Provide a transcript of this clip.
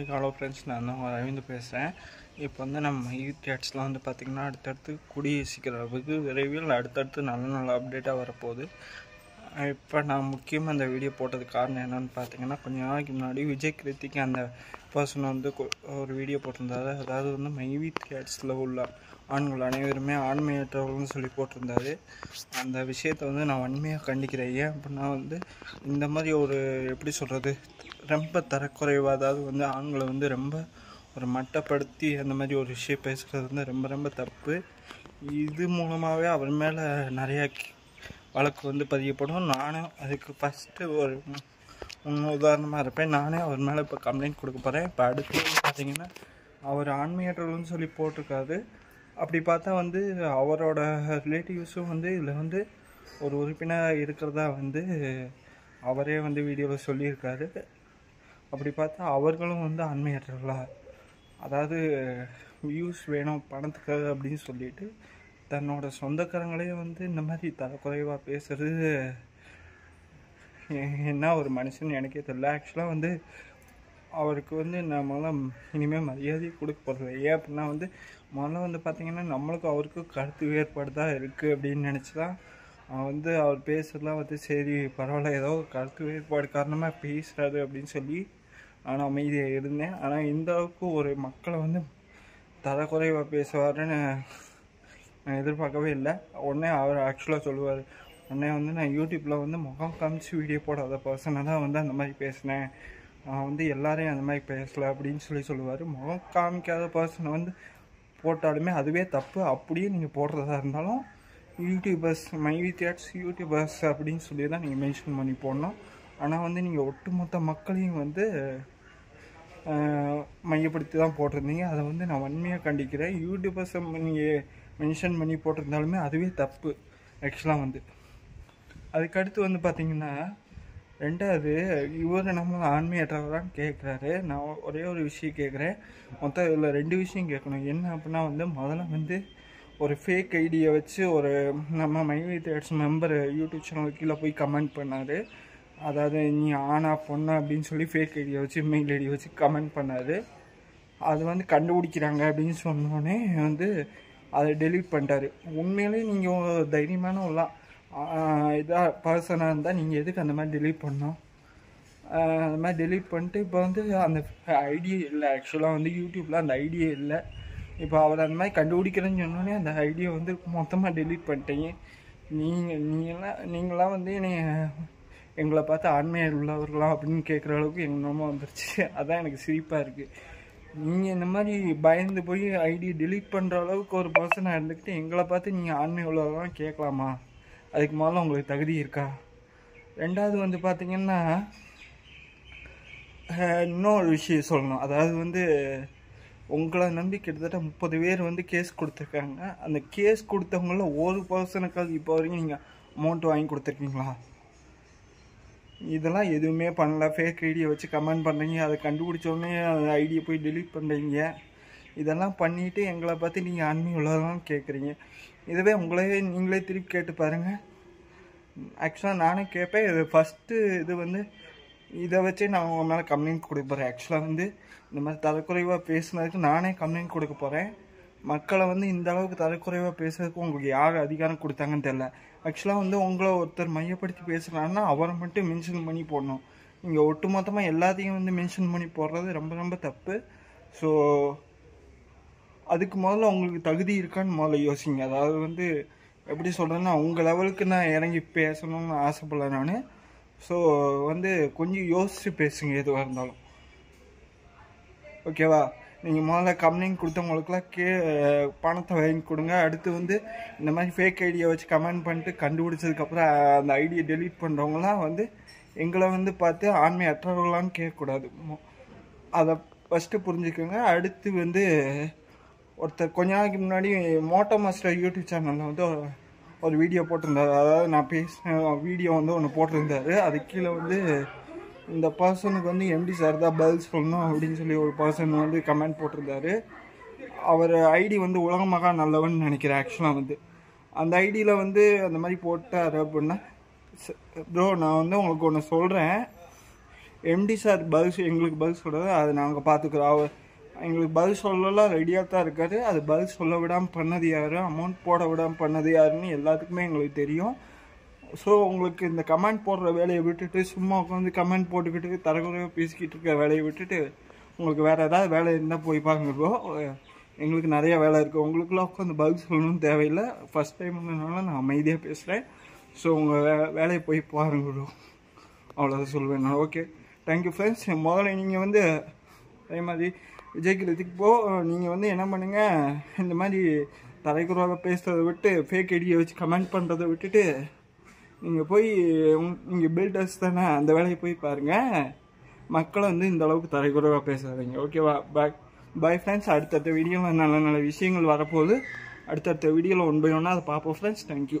Hello friends, நான் தான் அரவிந்த் பேசுகிறேன். இப்போ வந்து நம்ம யூத் கேட்ஸ்லாம் வந்து பார்த்திங்கன்னா அடுத்தடுத்து குடியேசிக்கிற அளவுக்கு விரைவில் அடுத்தடுத்து நல்ல நல்ல அப்டேட்டாக வரப்போகுது. இப்போ நான் முக்கியமாக இந்த வீடியோ போட்டதுக்கு காரணம் என்னென்னு பார்த்தீங்கன்னா, கொஞ்சம் நாளைக்கு முன்னாடி விஜய் கிருத்திக்கு அந்த பர்சன் வந்து ஒரு வீடியோ போட்டிருந்தாரு. அதாவது வந்து மை யூத் கேட்ஸில் உள்ள ஆண்கள் அனைவருமே ஆண்மையற்றவர்கள்னு சொல்லி போட்டிருந்தாரு. அந்த விஷயத்தை வந்து நான் வன்மையாக கண்டிக்கிறேன். ஏன் அப்படின்னா வந்து இந்த மாதிரி ஒரு எப்படி சொல்கிறது, ரொம்ப தரக்குறைவாக, அதாவது வந்து ஆண்களை வந்து ரொம்ப ஒரு மட்டப்படுத்தி அந்த மாதிரி ஒரு விஷயம் பேசுகிறது வந்து ரொம்ப ரொம்ப தப்பு. இது மூலமாகவே அவர் மேலே நிறையா வழக்கு வந்து பதியப்படும். நானும் அதுக்கு ஃபஸ்ட்டு ஒரு உதாரணமாக இருப்பேன். நானே அவர் மேலே இப்போ கம்ப்ளைண்ட் கொடுக்க போகிறேன். இப்போ அடுத்து பார்த்திங்கன்னா, அவர் ஆண்மையற்றவர்கள்னு சொல்லி போட்டிருக்காரு. அப்படி பார்த்தா வந்து அவரோட ரிலேட்டிவ்ஸும் வந்து இதில் வந்து ஒரு உறுப்பினர் இருக்கிறதா வந்து அவரே வந்து வீடியோவில் சொல்லியிருக்காரு. அப்படி பார்த்தா அவர்களும் வந்து ஆண்மையற்றவர்களா, அதாவது வியூஸ் வேணும் பணத்துக்காக அப்படின்னு சொல்லிட்டு தன்னோட சொந்தக்காரங்களே வந்து இந்த மாதிரி தரக்குறைவாக பேசுகிறது என்ன ஒரு மனுஷன் எனக்கே தெரியல. ஆக்சுவலாக வந்து அவருக்கு வந்து நம்மளாம் இனிமேல் மரியாதையை கொடுக்க போகிறது. ஏன் அப்படின்னா வந்து முதல்ல வந்து பார்த்திங்கன்னா நம்மளுக்கும் அவருக்கும் கருத்து வேறுபாடு தான் இருக்குது அப்படின்னு நினச்சி தான் வந்து அவர் பேசுறதுலாம் வந்து சரி பரவாயில்ல, ஏதோ கருத்து வேறுபாடு காரணமாக பேசுகிறாரு அப்படின்னு சொல்லி நான் அமைதியாக இருந்தேன். ஆனால் இந்த அளவுக்கு ஒரு மக்களை வந்து தரக்குறைவாக பேசுவாருன்னு நான் எதிர்பார்க்கவே இல்லை. உடனே அவர் ஆக்சுவலாக சொல்லுவார், உடனே வந்து நான் யூடியூப்பில் வந்து முகம் காமிச்சு வீடியோ போடாத பர்சனை தான் வந்து அந்த மாதிரி பேசினேன், நான் வந்து எல்லாரையும் அந்த மாதிரி பேசலை அப்படின்னு சொல்லுவார். முகம் காமிக்காத பர்சனை வந்து போட்டாலுமே அதுவே தப்பு. அப்படியே நீங்கள் போடுறதா இருந்தாலும் youtubers, my youth gates youtubers அப்படின்னு சொல்லி தான் நீங்கள் மென்ஷன் பண்ணி போடணும். ஆனால் வந்து நீங்கள் ஒட்டுமொத்த மக்களையும் வந்து மையப்படுத்தி தான் போட்டிருந்தீங்க. அதை வந்து நான் வன்மையாக கண்டிக்கிறேன். யூடியூபர்ஸை நீங்கள் மென்ஷன் பண்ணி போட்டிருந்தாலுமே அதுவே தப்பு ஆக்சுவலாக வந்து. அதுக்கடுத்து வந்து பார்த்திங்கன்னா, ரெண்டாவது இவர் நம்மளை ஆண்மையற்றவரான்னு கேட்குறாரு. நான் ஒரே ஒரு விஷயம் கேட்குறேன், மொத்தம் இதில் 2 விஷயம் கேட்கணும். என்ன அப்படின்னா வந்து முதல்ல வந்து ஒரு ஃபேக் ஐடியை வச்சு ஒரு நம்ம my youth gates member youtube சேனலுக்கு கீழே போய் கமெண்ட் பண்ணார். அதாவது நீ ஆனா பொண்ணு அப்படின்னு சொல்லி ஃபேக் ஐடியை வச்சு மெயில் ஐடியை வச்சு கமெண்ட் பண்ணார். அது வந்து கண்டுபிடிக்கிறாங்க அப்படின்னு சொன்னோடனே வந்து அதை டெலீட் பண்ணிட்டாரு. உண்மையிலே நீங்கள் தைரியமான உள்ளலாம் இதாக பர்சனாக இருந்தால் நீங்கள் எதுக்கு அந்த மாதிரி டெலீட் பண்ணோம்? அந்த மாதிரி டெலீட் பண்ணிட்டு இப்போ வந்து அந்த ஐடியே இல்லை. ஆக்சுவலாக வந்து யூடியூப்பில் அந்த ஐடியே இல்லை. இப்போ அவர் அந்த மாதிரி கண்டுபிடிக்கிறேன்னு சொன்னோடனே அந்த ஐடியை வந்து மொத்தமாக டெலீட் பண்ணிட்டீங்க. நீங்களாம் வந்து எங்களை பார்த்து ஆண்மையாக உள்ளவர்களா அப்படின்னு கேட்குற அளவுக்கு எங்கள் நம்ம வந்துருச்சு. அதான் எனக்கு சிரிப்பாக இருக்குது. நீங்கள் இந்த மாதிரி பயந்து போய் ஐடியை டெலீட் பண்ணுற அளவுக்கு ஒரு பர்சனாக இருந்துக்கிட்டு எங்களை பார்த்து நீங்கள் ஆண்மை உள்ளவர்களாம் கேட்கலாமா? அதுக்கு முதல்ல உங்களுக்கு தகுதி இருக்கா? ரெண்டாவது வந்து பார்த்திங்கன்னா, இன்னொரு விஷயம் சொல்லணும். அதாவது வந்து உங்களை நம்பி கிட்டத்தட்ட 30 பேர் வந்து கேஸ் கொடுத்துருக்காங்க. அந்த கேஸ் கொடுத்தவங்கள ஒரு பர்சனுக்காக இப்போ வரைக்கும் நீங்கள் அமௌண்ட் வாங்கி கொடுத்துருக்கீங்களா? இதெல்லாம் எதுவுமே பண்ணல. ஃபேக் ஐடியை வச்சு கமெண்ட் பண்ணுறீங்க, அதை கண்டுபிடிச்சோடனே அந்த ஐடியை போய் டெலீட் பண்ணுறீங்க. இதெல்லாம் பண்ணிவிட்டு எங்களை பார்த்து நீங்கள் ஆண்மை உள்ளதான் கேட்குறீங்க. இதுவே நீங்களே திருப்பி கேட்டு பாருங்கள். ஆக்சுவலாக நானே கேட்பேன். இது ஃபஸ்ட்டு இது வந்து இதை வச்சே நான் உங்கள் மேலே கம்ப்ளைண்ட் கொடுக்க போகிறேன். ஆக்சுவலாக வந்து இந்த மாதிரி தரக்குறைவாக பேசுனதுக்கு நானே கம்ப்ளைண்ட் கொடுக்க போகிறேன். மக்களை வந்து இந்த அளவுக்கு தரக்குறைவாக பேசுறதுக்கு உங்களுக்கு யார் அதிகாரம் கொடுத்தாங்கன்னு தெரில. ஆக்சுவலாக வந்து உங்களை ஒருத்தர் மையப்படுத்தி பேசுகிறாங்கன்னா அவரை மட்டும் மென்ஷன் பண்ணி போடணும். நீங்கள் ஒட்டுமொத்தமாக எல்லாத்தையும் வந்து மென்ஷன் பண்ணி போடுறது ரொம்ப ரொம்ப தப்பு. ஸோ அதுக்கு முதல்ல உங்களுக்கு தகுதி இருக்கான்னு முதல்ல யோசிங்க. அதாவது வந்து எப்படி சொல்கிறேன்னா, உங்கள் லெவலுக்கு நான் இறங்கி பேசணும்னு ஆசைப்படல நான். ஸோ வந்து கொஞ்சம் யோசித்து பேசுங்க எதுவாக இருந்தாலும், ஓகேவா? நீங்கள் முதல்ல கம்ப்ளைண்ட் கொடுத்தவங்களுக்குலாம் பணத்தை வாங்கி கொடுங்க. அடுத்து வந்து இந்த மாதிரி ஃபேக் ஐடியை வச்சு கமெண்ட் பண்ணிட்டு கண்டுபிடிச்சதுக்கப்புறம் அந்த ஐடியை டெலீட் பண்ணுறவங்களாம் வந்து எங்களை வந்து பார்த்து ஆண்மையற்றவர்களான்னு கேட்கக்கூடாது. அதை ஃபஸ்ட்டு புரிஞ்சுக்கோங்க. அடுத்து வந்து ஒருத்தர் கொஞ்ச நாளைக்கு முன்னாடி மோட்டோ மாஸ்டர் யூடியூப் சேனலில் வந்து ஒரு வீடியோ போட்டிருந்தார். அதாவது நான் பேசின வீடியோ வந்து ஒன்று போட்டிருந்தார். அது கீழே வந்து இந்த பர்சனுக்கு வந்து எம்டி சார் தான் பதில் சொல்லணும் அப்படின்னு சொல்லி ஒரு பர்சன் வந்து கமெண்ட் போட்டிருந்தாரு. அவர் ஐடி வந்து உலகமாக நல்லவன்னு நினைக்கிறேன். ஆக்சுவலாக வந்து அந்த ஐடியில் வந்து அந்த மாதிரி போட்டார் அப்படின்னா, ப்ரோ நான் வந்து உங்களுக்கு ஒன்று சொல்கிறேன், எம்டி சார் எங்களுக்கு பதில் சொல்கிறது அதை நாங்கள் பார்த்துக்குறோம். அவர் எங்களுக்கு பதில் சொல்லலாம் ரெடியாக தான் இருக்காரு. அது பதில் சொல்ல விடாமல் பண்ணது யார், அமௌண்ட் போட விடாமல் பண்ணது யாருன்னு எல்லாத்துக்குமே எங்களுக்கு தெரியும். ஸோ உங்களுக்கு இந்த கமெண்ட் போடுற வேலையை விட்டுட்டு சும்மா உட்காந்து கமெண்ட் போட்டுக்கிட்டு தரக்குறையாக பேசிக்கிட்டு இருக்க வேலையை விட்டுட்டு உங்களுக்கு வேறு ஏதாவது வேலை இருந்தால் போய் பாருங்க ப்ரோ. எங்களுக்கு நிறையா வேலை இருக்குது. உங்களுக்குலாம் உட்காந்து பதில் சொல்லணும்னு தேவையில்லை. ஃபஸ்ட் டைம்னால நான் அமைதியாக பேசுகிறேன். ஸோ உங்கள் வேலையை போய் பாருங்க ப்ரோ. அவ்வளோதான் சொல்லுவேன் நான். Okay, thank you friends. முதல்ல நீங்கள் வந்து அதே மாதிரி விஜய்க்கு நீங்கள் வந்து என்ன பண்ணுங்கள், இந்த மாதிரி தலைக்குறவாக பேசுகிறத விட்டு ஃபேக் ஐடியை வச்சு கமெண்ட் பண்ணுறதை விட்டுட்டு நீங்கள் போய் நீங்கள் பில்டர்ஸ் தானே, அந்த வேலையை போய் பாருங்கள். மக்களை வந்து இந்த அளவுக்கு தலைக்குறவாக பேசாதீங்க. ஓகேவா? Bye friends. அடுத்தடுத்த வீடியோவில் நல்ல நல்ல விஷயங்கள் வரப்போகுது. அடுத்தடுத்த வீடியோவில் 1 by 1 அதை பார்ப்போம் ஃப்ரெண்ட்ஸ். தேங்க்யூ.